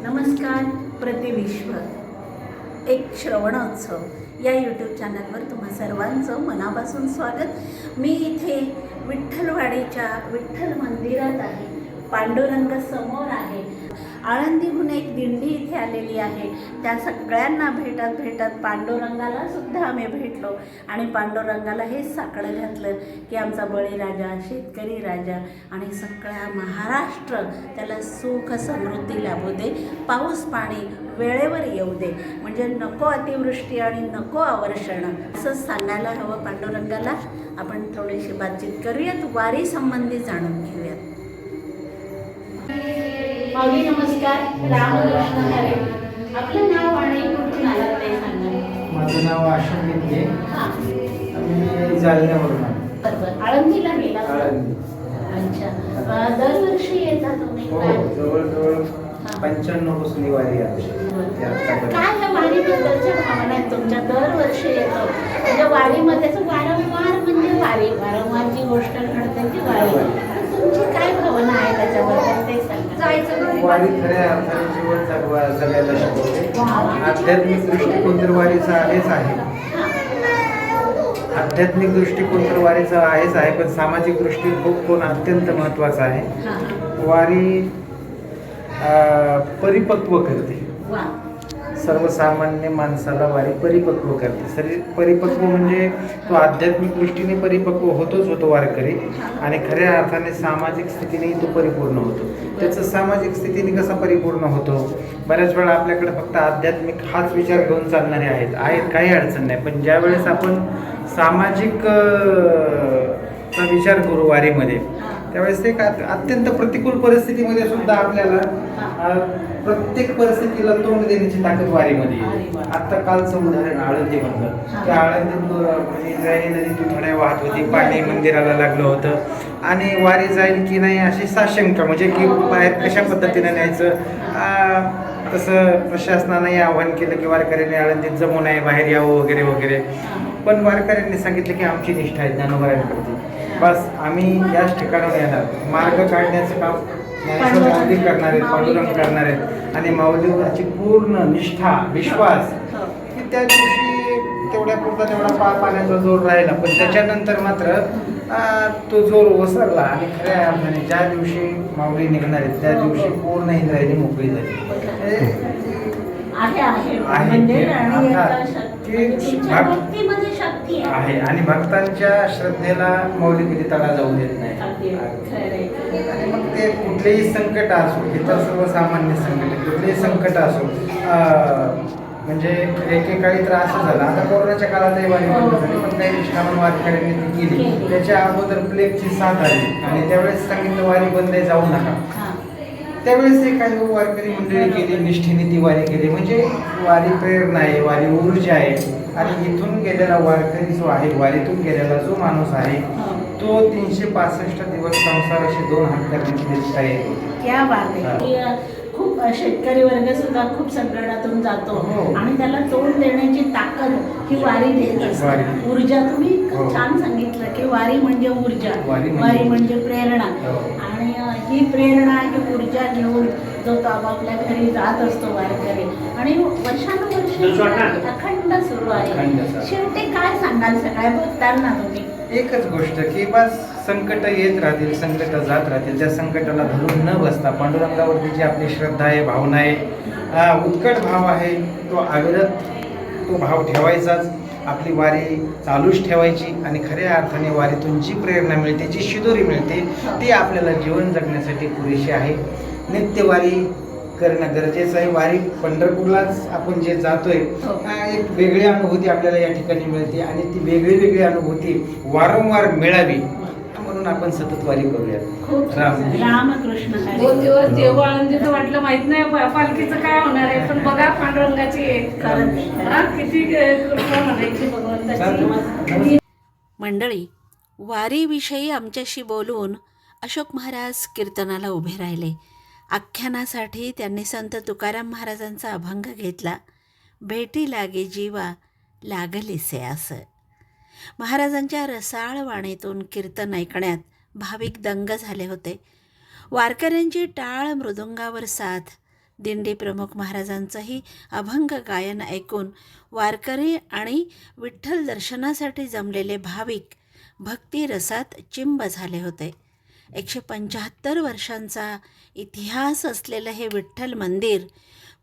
नमस्कार. प्रतिविश्व एक श्रवणोत्सव या यूट्यूब चॅनलवर तुम्हा सर्वांचं मनापासून स्वागत. मी इथे विठ्ठलवाडीच्या विठ्ठल मंदिरात आहे. पांडुरंग समोर आहे. आळंदीहून एक दिंडी इथे आलेली आहे. त्या सगळ्यांना भेटत भेटत पांडुरंगाला सुद्धा आम्ही भेटलो आणि पांडुरंगाला हेच साकडं घातलं की आमचा बळीराजा, शेतकरी राजा आणि सगळ्या महाराष्ट्र त्याला सुख समृद्धी लाभू दे, पाऊस पाणी वेळेवर येऊ दे, म्हणजे नको अतिवृष्टी आणि नको अवर्षण असंच सांगायला हवं पांडुरंगाला. आपण थोडीशी बातचीत करूयात, वारी संबंधी जाणून घेऊयात. माऊली नमस्कार. रामकृष्ण हरे. आपलं नाव आणि कुठून आलात ते सांगा. माझं नाव अशोक लिंगे. मी जालन्यावरून आलो. बरोबर. आळंदीला गेला. आळंदी. अच्छा. दरवर्षी येता तुम्ही? हो, जवळजवळ 95 पासून ही वारी आहे. काय या वारीबद्दलच्या भावना आहेत तुमच्या? दरवर्षी येतो म्हणजे वारीमध्ये वारंवार म्हणजे वारंवार जी गोष्ट घडते ती वारी. तुमची काय भावना आहे त्याच्याबद्दल ते सांगा. वारी खऱ्या अर्थाने जीवन जगायला शिकवते. आध्यात्मिक दृष्टिकोन तर वारीचा आहेच आहे. आध्यात्मिक दृष्टिकोन तर वारीचा आहेच आहे, पण सामाजिक दृष्टिकोन अत्यंत महत्त्वाचा आहे. वारी परिपक्व करते. सर्वसामान्य माणसाला वारी परिपक्व करते. परिपक्व म्हणजे तो आध्यात्मिक दृष्टीने परिपक्व होतो वारकरी, आणि खऱ्या अर्थाने सामाजिक स्थितीने तो परिपूर्ण होतो. त्याचं सामाजिक स्थितीने कसा परिपूर्ण होतो? बऱ्याच वेळा आपल्याकडे फक्त आध्यात्मिक हाच विचार घेऊन चालणारे आहेत, काही अडचण नाही, पण ज्या वेळेस आपण सामाजिक चा विचार करू वारीमध्ये, त्यावेळेस एक अत्यंत प्रतिकूल परिस्थितीमध्ये सुद्धा आपल्याला प्रत्येक परिस्थितीला तोंड देण्याची ताकद वारीमध्ये येते. आता कालचं उदाहरण आळंदीमधलं, त्या आळंदीत इंद्रायणी नदी दुथड्या वाहत होती, पाणी मंदिराला लागलं होतं आणि वारी जाईल की नाही अशी साशंका, म्हणजे की बाहेर कशा पद्धतीने न्यायचं. तसं प्रशासनाने आवाहन केलं की वारकऱ्यांनी आळंदीत जमू नये, बाहेर यावं वगैरे वगैरे, पण वारकऱ्यांनी सांगितलं की आमची निष्ठा आहे ज्ञानोबांप्रती, बस आम्ही याच ठिकाणावर येणार. मार्ग काढण्याचं काम ज्ञानेश्वर माऊली करणार आहेत, पांडुरंग करणार आहेत, आणि माऊलीवरची पूर्ण निष्ठा, विश्वास की त्या दिवशी तेवढा पाण्याचा जोर राहिला, पण त्याच्यानंतर मात्र तो जोर ओसरला आणि खऱ्या अर्थाने ज्या दिवशी माऊली निघणार आहेत त्या दिवशी पूर्ण इंद्रायणी मोकळी झाली. आहे आणि भक्तांच्या श्रद्धेला माऊली कधी तडा जाऊ देत नाही. आणि मग ते कुठलेही संकट असो, इतर सर्वसामान्य संकट, कुठलेही संकट असो, म्हणजे एकेकाळी तर असं झालं, आता कोरोनाच्या काळातही वारी बंद झाली, पण काही निष्ठावान वारकऱ्यांनी ती केली. त्याच्या अगोदर प्लेगची साथ आली आणि त्यावेळेस सांगितलं वारी बंद आहे, जाऊ नका. त्यावेळेस हे काही वारकरी मंडळी केली, निष्ठेने ती वारी केली. म्हणजे वारी प्रेरणा आहे, वारी ऊर्जा आहे, आणि इथून गेलेला वारकरी जो आहे, वारीतून गेलेला जो माणूस आहे, तो 365 दिवस संसाराशी 2 हात करण्याची निष्ठा येतो. क्या बात आहे. खूप शेतकरी वर्ग सुद्धा खूप संकटातून जातो आणि त्याला तोंड देण्याची ताकद ही वारी देत असते. ऊर्जा तुम्ही छान सांगितलं की वारी म्हणजे ऊर्जा, वारी म्हणजे प्रेरणा, आणि ही प्रेरणा ही ऊर्जा घेऊन जो तो आपापल्या घरी जात असतो वारकरी, आणि वर्षानुवर्ष अखंड सुरू आहे. शेवटी काय सांगाल सगळ्या भक्तांना तुम्ही? एकच गोष्ट की बस संकट येत राहतील, संकट जात राहतील, त्या संकटाला धरून न बसता पांडुरंगावरती जी आपली श्रद्धा आहे, भावना आहे, उत्कट भाव आहे, तो अविरत तो भाव ठेवायचाच. आपली वारी चालूच ठेवायची आणि खऱ्या अर्थाने वारीतून जी प्रेरणा मिळते, जी शिदोरी मिळते, ती आपल्याला जीवन जगण्यासाठी पुरेशी आहे. नित्यवारी करणं गरजेचं आहे. वारी पंढरपूरलाच आपण जे जातोय, एक वेगळी अनुभूती आपल्याला या ठिकाणी मिळते, आणि ती वेगळी अनुभूती वारंवार मिळावी म्हणून आपण सतत वारी करूया. रामकृष्ण. 2 दिवस देव आळंदीचं वाटलं माहित नाही पालखीचं काय होणार आहे, पण बघा पांडुरंगाची किती कृपा म्हणायची भगवंताची. मंडळी, वारीविषयी आमच्याशी बोलून अशोक महाराज कीर्तनाला उभे राहिले. आख्यानासाठी त्यांनी संत तुकाराम महाराजांचा अभंग घेतला, भेटी लागे जीवा लागलीसे असं. महाराजांच्या रसाळ वाणीतून कीर्तन ऐकण्यात भाविक दंग झाले होते. वारकऱ्यांची टाळ मृदुंगावर साथ, दिंडी प्रमुख महाराजांचंही अभंग गायन ऐकून वारकरी आणि विठ्ठल दर्शनासाठी जमलेले भाविक भक्ती रसात चिंब झाले होते. 175 वर्षांचा इतिहास असलेलं हे विठ्ठल मंदिर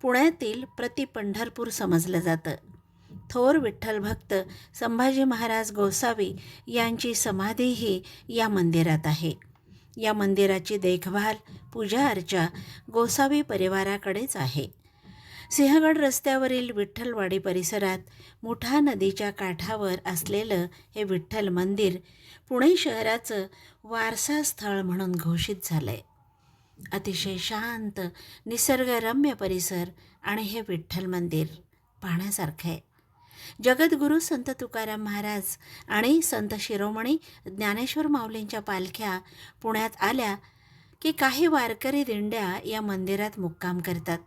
पुण्यातील प्रति पंढरपूर समजलं जातं. थोर विठ्ठल भक्त संभाजी महाराज गोसावी यांची समाधीही या मंदिरात आहे. या मंदिराची देखभाल पूजा अर्चा गोसावी परिवाराकडेच आहे. सिंहगड रस्त्यावरील विठ्ठलवाडी परिसरात मुठा नदीच्या काठावर असलेलं हे विठ्ठल मंदिर पुणे शहराचं वारसा स्थळ म्हणून घोषित झालं आहे. अतिशय शांत निसर्गरम्य परिसर आणि हे विठ्ठल मंदिर पाहण्यासारखं आहे. जगद्गुरू संत तुकाराम महाराज आणि संत शिरोमणी ज्ञानेश्वर माऊलींच्या पालख्या पुण्यात आल्या की काही वारकरी दिंड्या या मंदिरात मुक्काम करतात.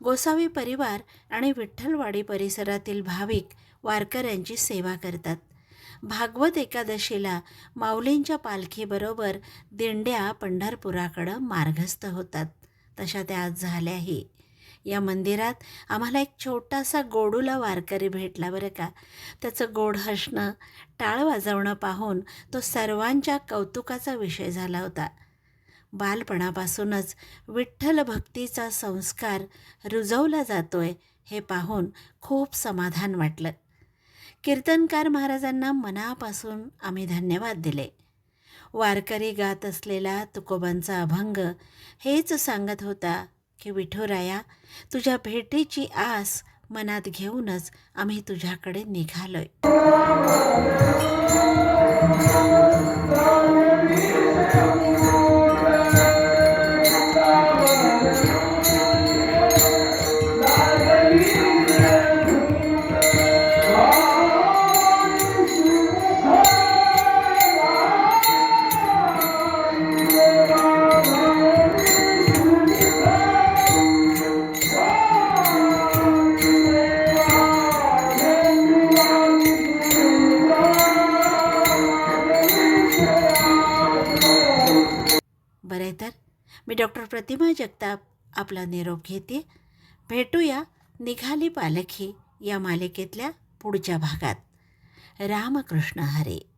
गोसावी परिवार आणि विठ्ठलवाडी परिसरातील भाविक वारकऱ्यांची सेवा करतात. भागवत एकादशीला माऊलींच्या पालखीबरोबर दिंड्या पंढरपुराकडं मार्गस्थ होतात. तशा त्या आज झाल्याही. या मंदिरात आम्हाला एक छोटासा गोडूला वारकरी भेटला बरं का. त्याचं गोड हसणं, टाळ वाजवणं पाहून तो सर्वांच्या कौतुकाचा विषय झाला होता. बालपणापासूनच विठ्ठल भक्तीचा संस्कार रुजवला जातोय हे पाहून खूप समाधान वाटलं. कीर्तनकार महाराजांना मनापासून आम्ही धन्यवाद दिले. वारकरी गात असलेला तुकोबांचा अभंग हेच सांगत होता की विठुराया, तुझ्या भेटीची आस मनात घेऊनच आम्ही तुझ्याकडे निघालोय. बरं तर मी डॉक्टर प्रतिमा जगताप आपला निरोप घेते. भेटूया निघाली पालखी या मालिकेतल्या पुढच्या भागात. रामकृष्ण हरी.